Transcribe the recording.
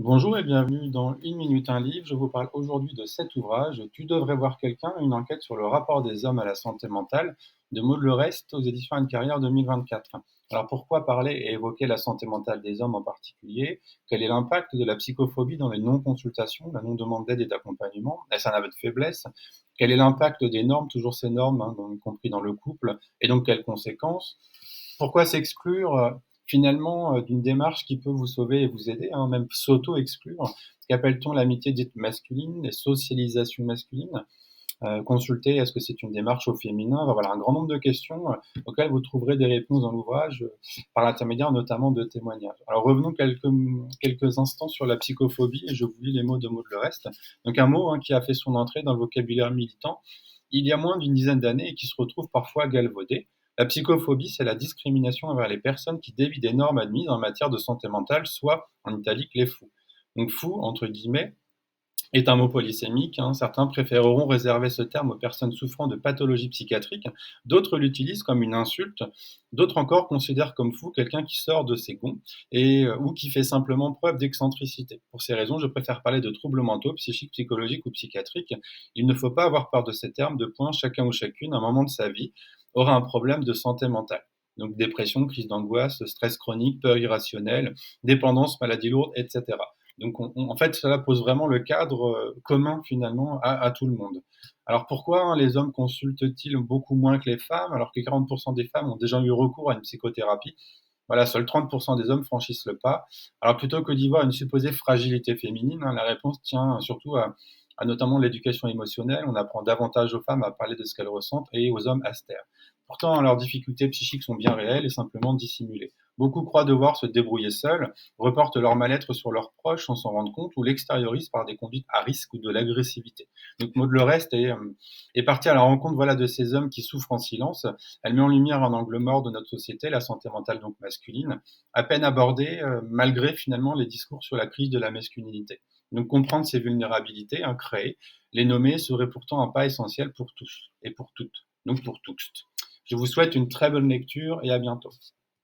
Bonjour et bienvenue dans Une minute un livre. Je vous parle aujourd'hui de cet ouvrage, Tu devrais voir quelqu'un, une enquête sur le rapport des hommes à la santé mentale, de Maud Lerest aux éditions Anne Carrière 2024. Alors pourquoi parler et évoquer la santé mentale des hommes en particulier? Quel est l'impact de la psychophobie dans les non-consultations, la non-demande d'aide et d'accompagnement? Est-ce un aveu de faiblesse? Quel est l'impact des normes, toujours ces normes, y compris dans le couple, et donc quelles conséquences? Pourquoi s'exclure finalement d'une démarche qui peut vous sauver et vous aider, même s'auto-exclure? Qu'appelle-t-on l'amitié dite masculine, les socialisations masculines? Consulter, est-ce que c'est une démarche au féminin? Enfin, voilà, un grand nombre de questions auxquelles vous trouverez des réponses dans l'ouvrage, par l'intermédiaire notamment de témoignages. Alors revenons quelques instants sur la psychophobie, et je vous lis les mots de Maud Lerest. Donc un mot qui a fait son entrée dans le vocabulaire militant il y a moins d'une dizaine d'années et qui se retrouve parfois galvaudé. La psychophobie, c'est la discrimination envers les personnes qui dévient des normes admises en matière de santé mentale, soit en italique les fous. Donc fou, entre guillemets, est un mot polysémique. Certains préféreront réserver ce terme aux personnes souffrant de pathologies psychiatriques, d'autres l'utilisent comme une insulte, d'autres encore considèrent comme fou quelqu'un qui sort de ses gonds ou qui fait simplement preuve d'excentricité. Pour ces raisons, je préfère parler de troubles mentaux, psychiques, psychologiques ou psychiatriques. Il ne faut pas avoir peur de ces termes, de point, chacun ou chacune, à un moment de sa vie, aura un problème de santé mentale. Donc dépression, crise d'angoisse, stress chronique, peur irrationnelle, dépendance, maladie lourde, etc. Donc en fait, cela pose vraiment le cadre commun finalement à tout le monde. Alors pourquoi les hommes consultent-ils beaucoup moins que les femmes alors que 40% des femmes ont déjà eu recours à une psychothérapie? Voilà, seuls 30% des hommes franchissent le pas. Alors plutôt que d'y voir une supposée fragilité féminine, la réponse tient surtout à notamment l'éducation émotionnelle. On apprend davantage aux femmes à parler de ce qu'elles ressentent et aux hommes à se taire. Pourtant, leurs difficultés psychiques sont bien réelles et simplement dissimulées. Beaucoup croient devoir se débrouiller seuls, reportent leur mal-être sur leurs proches sans s'en rendre compte ou l'extériorisent par des conduites à risque ou de l'agressivité. Donc Maud Lerest est partie à la rencontre voilà, de ces hommes qui souffrent en silence. Elle met en lumière un angle mort de notre société, la santé mentale donc masculine, à peine abordée malgré finalement les discours sur la crise de la masculinité. Donc comprendre ces vulnérabilités, créer, les nommer serait pourtant un pas essentiel pour tous et pour toutes, donc pour tous. Je vous souhaite une très bonne lecture et à bientôt.